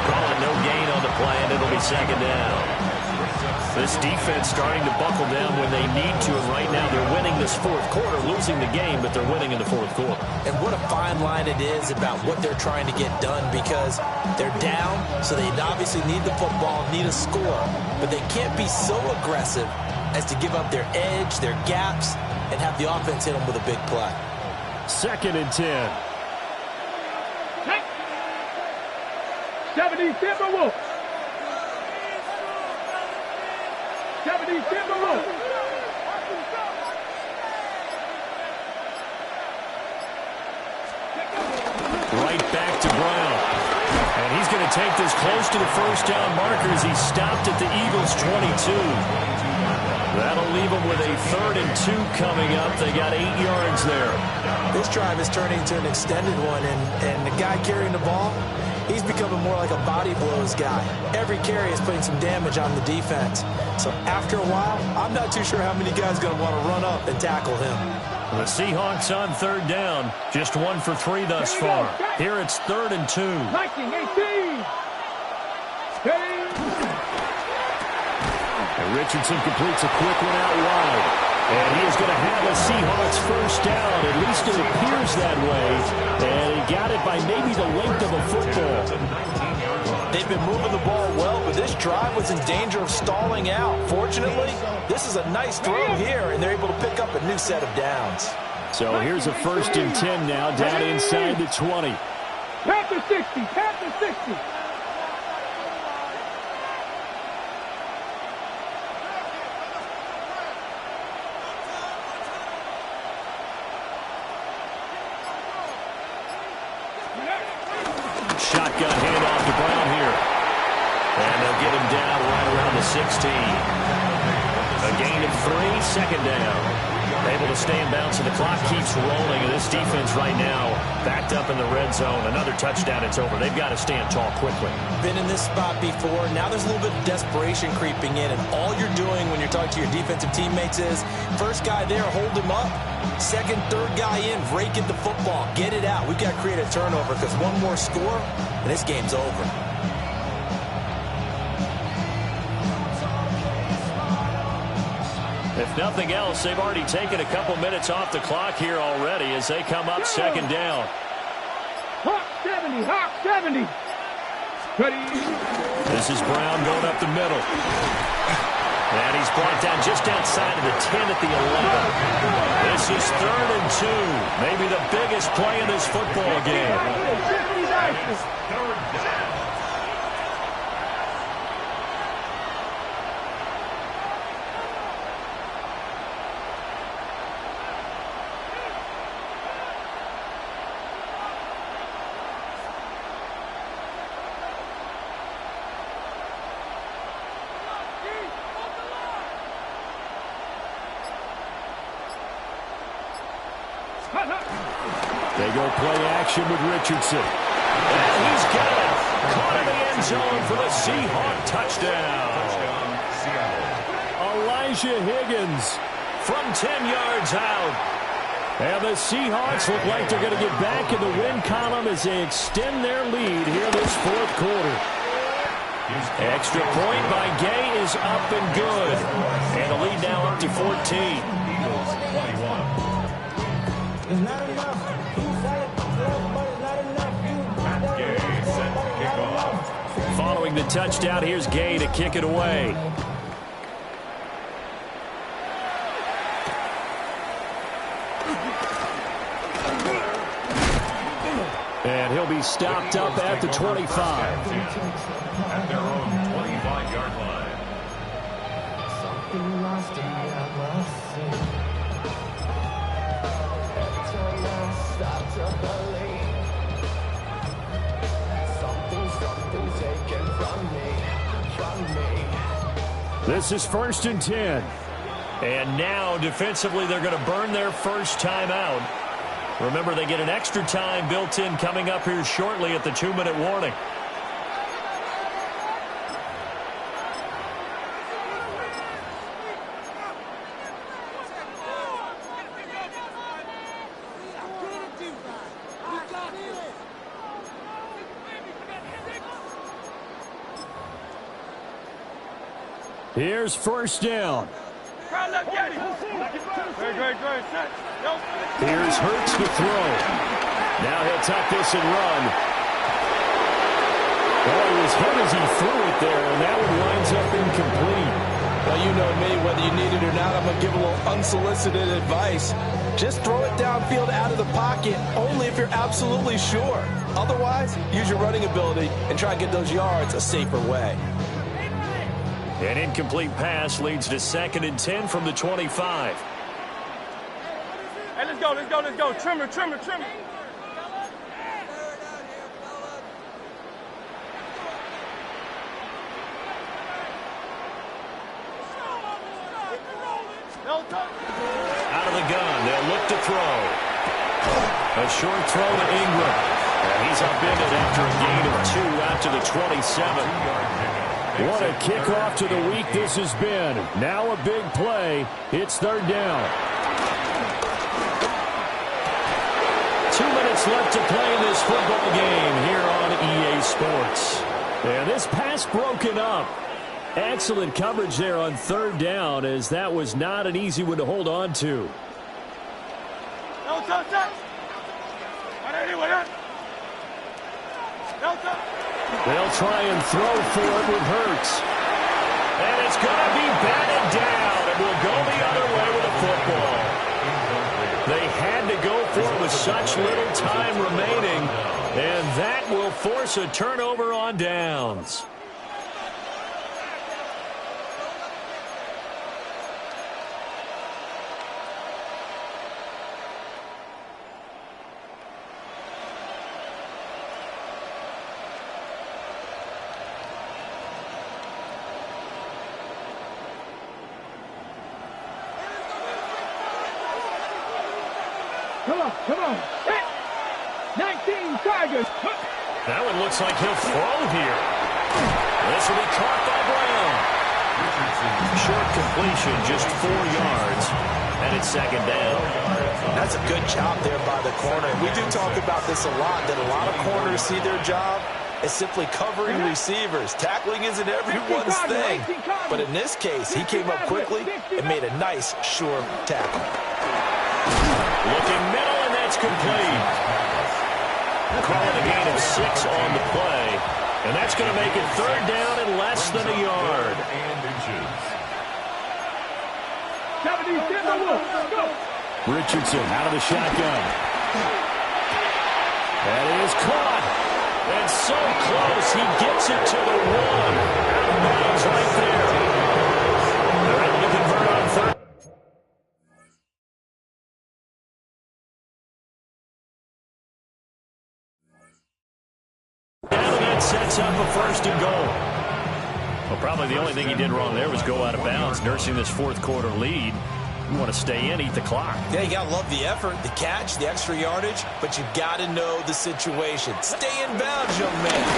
Call it no gain on the play, and it'll be second down. This defense starting to buckle down when they need to, and right now they're winning this fourth quarter, losing the game, but they're winning in the fourth quarter. And what a fine line it is about what they're trying to get done, because they're down, so they obviously need the football, need a score, but they can't be so aggressive as to give up their edge, their gaps, and have the offense hit them with a big play. 2nd and 10. 70 Timberwolves. 70 Timberwolves. Right back to Brown. And he's going to take this close to the first down markers. He stopped at the Eagles' 22. That'll leave them with a 3rd and 2 coming up. They got 8 yards there. This drive is turning into an extended one, and the guy carrying the ball, he's becoming more like a body blows guy. Every carry is putting some damage on the defense. So after a while, I'm not too sure how many guys are going to want to run up and tackle him. The Seahawks on 3rd down. Just 1 for 3 thus far. Here it's 3rd and 2. 19-18. And Richardson completes a quick one out wide. And he is going to have a Seahawks first down. At least it appears that way. And he got it by maybe the length of a football. They've been moving the ball well, but this drive was in danger of stalling out. Fortunately, this is a nice throw here, and they're able to pick up a new set of downs. So here's a 1st and 10 now, down inside the 20. Panther 60, Panther 60. Shotgun handoff to Brown here. And they'll get him down right around the 16. A gain of 3, 2nd down. Able to stay in bounds, and the clock keeps rolling. And this defense right now backed up in the red zone. Another touchdown, it's over. They've got to stand tall quickly. Been in this spot before. Now there's a little bit of desperation creeping in, and all you're doing when you're talking to your defensive teammates is, first guy there, hold him up. 2nd, 3rd guy in, rake at the football. Get it out. We've got to create a turnover, because one more score, and this game's over. If nothing else, they've already taken a couple minutes off the clock here already as they come up 2nd down. Hawk 70, Hawk 70. This is Brown going up the middle. And he's brought down just outside of the 10 at the 11. This is 3rd and 2. Maybe the biggest play in this football game. 3rd down. They go play action with Richardson. And he's got it. Caught in the end zone for the Seahawk touchdown. Elijah Higgins from 10 yards out. And the Seahawks look like they're going to get back in the win column as they extend their lead here this fourth quarter. Extra point by Gay is up and good. And the lead now up to 14. Following the touchdown, here's Gay to kick it away. And he'll be stopped up at the 25. At their own 25-yard line. Something lost in the atmosphere. Every time I start to believe something taken from me. This is 1st and 10. And now, defensively, they're going to burn their first time out. Remember, they get an extra time built in coming up here shortly at the 2-minute warning. Here's 1st down. Here's Hurts to throw. Now he'll tuck this and run. Oh, he was hit as he threw it there, and that one winds up incomplete. Well, you know me, whether you need it or not, I'm going to give a little unsolicited advice. Just throw it downfield out of the pocket, only if you're absolutely sure. Otherwise, use your running ability and try to get those yards a safer way. An incomplete pass leads to 2nd and 10 from the 25. Hey, let's go. Trimmer. Out of the gun, they'll look to throw. A short throw to Ingram. And he's upended after a gain of 2 out to the 27. What a kickoff to the week this has been. Now a big play. It's 3rd down. 2 minutes left to play in this football game here on EA Sports. And this pass broken up. Excellent coverage there on 3rd down, as that was not an easy one to hold on to. They'll try and throw for it with Hurts. And it's going to be batted down, and will go the other way with the football. They had to go for it with such little time remaining, and that will force a turnover on downs. Come on. 19 Tigers. That one looks like he'll throw here. This will be caught by Brown. Short completion, just 4 yards, and it's 2nd down. That's a good job there by the corner. We do talk about this a lot, that a lot of corners see their job as simply covering receivers. Tackling isn't everyone's thing. But in this case, he came up quickly and made a nice, sure tackle. Looking middle, and that's complete. Calling a gain of 6 on the play. And that's going to make it 3rd down and less than a yard. Richardson out of the shotgun. That is caught. And so close, he gets it to the 1. Out of bounds right there. They're able to convert on 3rd. Sets up a 1st and goal. Well, probably the only thing he did wrong there was go out of bounds, nursing this 4th quarter lead. You want to stay in, eat the clock. Yeah, you got to love the effort, the catch, the extra yardage, but you got to know the situation. Stay in bounds, young man.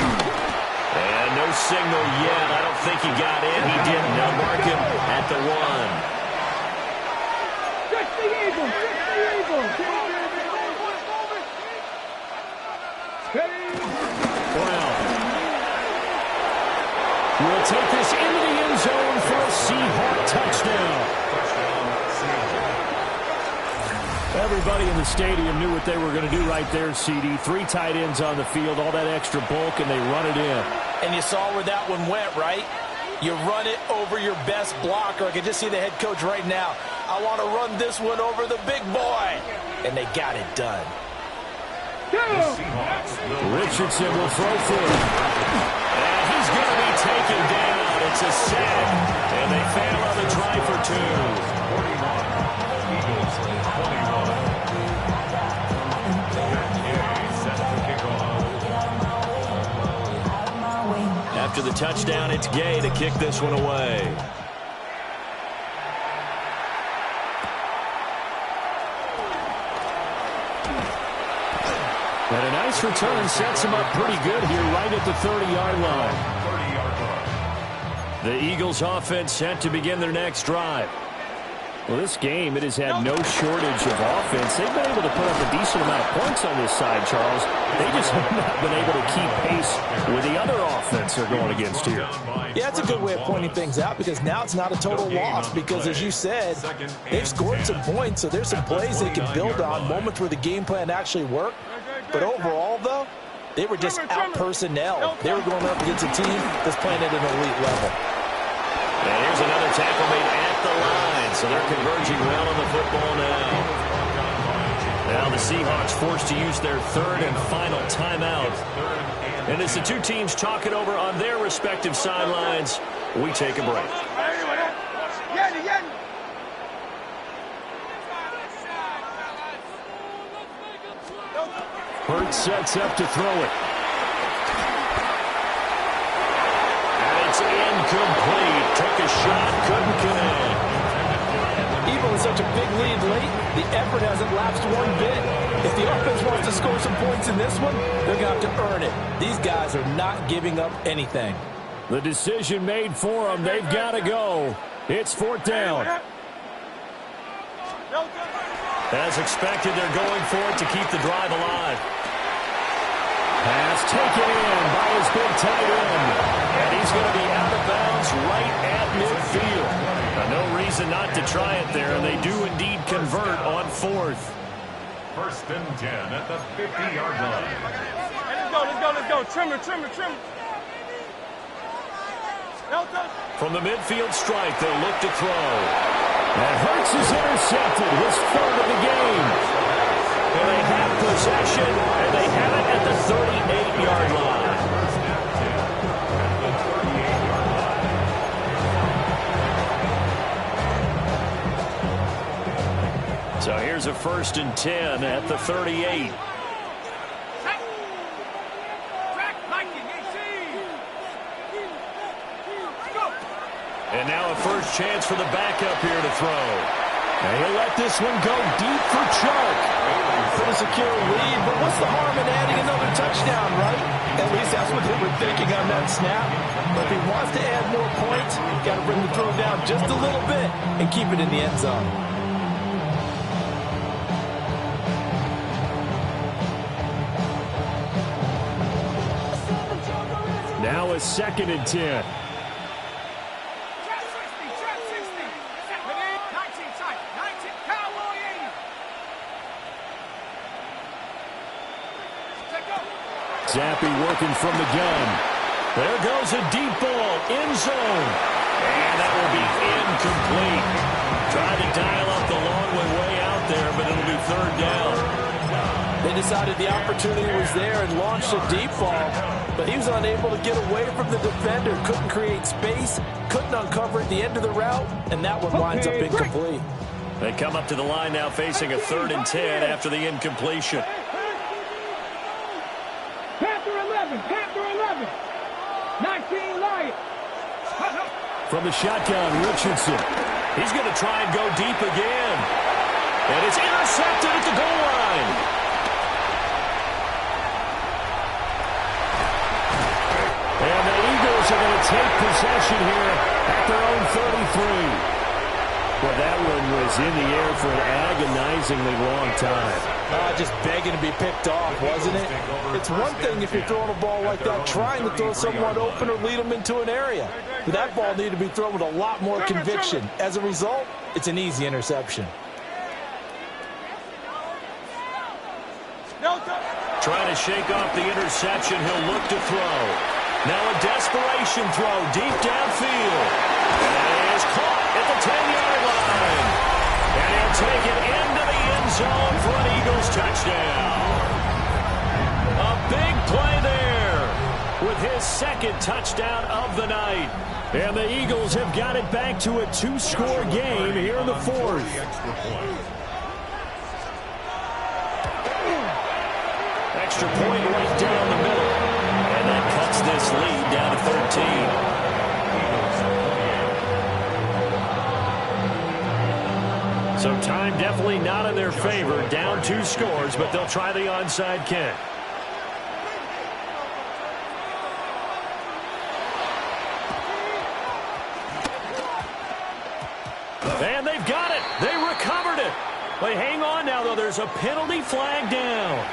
And no signal yet. I don't think he got in. He didn't. Now mark him at the 1. Brown will take this into the end zone for a Seahawk touchdown. Everybody in the stadium knew what they were going to do right there, CD. 3 tight ends on the field, all that extra bulk, and they run it in. And you saw where that one went, right? You run it over your best blocker. I can just see the head coach right now. I want to run this one over the big boy. And they got it done. Richardson will throw for it. And he's going to be taken down. It's a sack, and they fail on the try for 2. 41, Eagles 21. Set to kick off. After the touchdown, it's Gay to kick this one away. And a nice return sets him up pretty good here right at the 30-yard line. The Eagles offense set to begin their next drive. Well, this game, it has had no shortage of offense. They've been able to put up a decent amount of points on this side, Charles. They just have not been able to keep pace with the other offense they're going against here. Yeah, it's a good way of pointing things out because now it's not a total loss because, as you said, they've scored some points, so there's some plays they can build on, moments where the game plan actually worked. But overall, though, they were just out-personnel. They were going up against a team that's playing at an elite level. And here's another tackle made at the line, so they're converging well on the football now. Now the Seahawks forced to use their third and final timeout. And as the two teams talk it over on their respective sidelines, we take a break. Hurts sets up to throw it. And it's incomplete. Took a shot, couldn't connect. Even with such a big lead late, the effort hasn't lapsed one bit. If the offense wants to score some points in this one, they're going to have to earn it. These guys are not giving up anything. The decision made for them. They've got to go. It's 4th down. As expected, they're going for it to keep the drive alive. Pass taken in by his big tight end. And he's going to be out of bounds right at midfield. No reason not to try it there, and they do indeed convert on 4th. 1st and 10 at the 50-yard line. Let's go. Trimmer. From the midfield strike, they'll look to throw. And Hurts is intercepted, his 3rd of the game. And they have possession, and they have it at the 38-yard line. So here's a 1st and 10 at the 38. And now a first chance for the backup here to throw. And he'll let this one go deep for Chark. Put a secure lead, but what's the harm in adding another touchdown, right? At least that's what they were thinking on that snap. But if he wants to add more points, he's got to bring the throw down just a little bit and keep it in the end zone. Now a 2nd and 10. Zappe working from the gun. There goes a deep ball, end zone. And that will be incomplete. Tried to dial up the long way out there, but it'll be 3rd down. They decided the opportunity was there and launched a deep ball, but he was unable to get away from the defender, couldn't create space, couldn't uncover at the end of the route, and that one winds up incomplete. They come up to the line now facing a 3rd and 10 after the incompletion. Panther 11. 19 Lions. From the shotgun, Richardson. He's going to try and go deep again. And it's intercepted at the goal line. And the Eagles are going to take possession here at their own 33. Well, that one was in the air for an agonizingly long time. Just begging to be picked off, wasn't it? It's one thing if you're throwing a ball like that, trying to throw someone open or lead them into an area. But that ball needed to be thrown with a lot more conviction. As a result, it's an easy interception. Trying to shake off the interception, he'll look to throw. Now a desperation throw deep downfield. And it is caught at the 10-yard line. And he'll take it into the end zone for an Eagles touchdown. his second touchdown of the night. And the Eagles have got it back to a 2-score game here in the fourth. Extra point right down the middle. And that cuts this lead down to 13. So time definitely not in their favor. Down 2 scores, but they'll try the onside kick. And they've got it. They recovered it. They hang on now, though. There's a penalty flag down.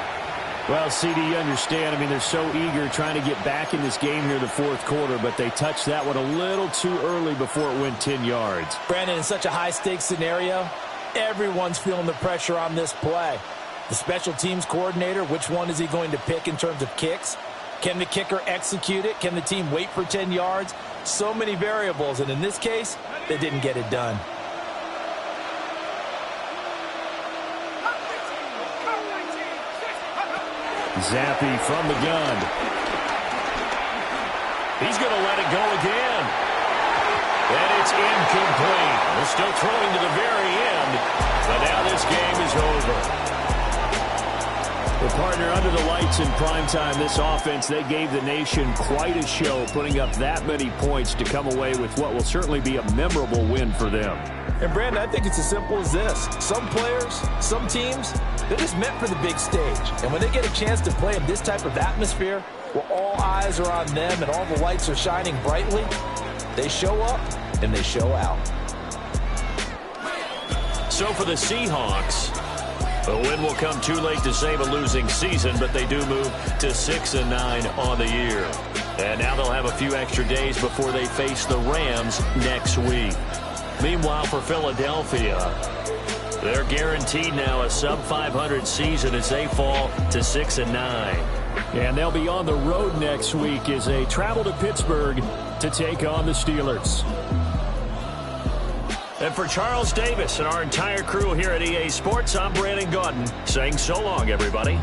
Well, CD, you understand. I mean, they're so eager trying to get back in this game here in the fourth quarter, but they touched that one a little too early before it went 10 yards. Brandon, in such a high-stakes scenario, everyone's feeling the pressure on this play. The special teams coordinator, which one is he going to pick in terms of kicks? Can the kicker execute it? Can the team wait for 10 yards? So many variables, and in this case, they didn't get it done. Zappe from the gun. He's going to let it go again. And it's incomplete. They're still throwing to the very end. But now this game is over. Well, partner, under the lights in primetime, this offense, they gave the nation quite a show, putting up that many points to come away with what will certainly be a memorable win for them. And, Brandon, I think it's as simple as this. Some players, some teams, they're just meant for the big stage. And when they get a chance to play in this type of atmosphere, where all eyes are on them and all the lights are shining brightly, they show up and they show out. So for the Seahawks, a win will come too late to save a losing season, but they do move to 6-9 on the year. And now they'll have a few extra days before they face the Rams next week. Meanwhile, for Philadelphia, they're guaranteed now a sub-500 season as they fall to 6-9. And they'll be on the road next week as they travel to Pittsburgh to take on the Steelers. And for Charles Davis and our entire crew here at EA Sports, I'm Brandon Gaudin saying so long, everybody.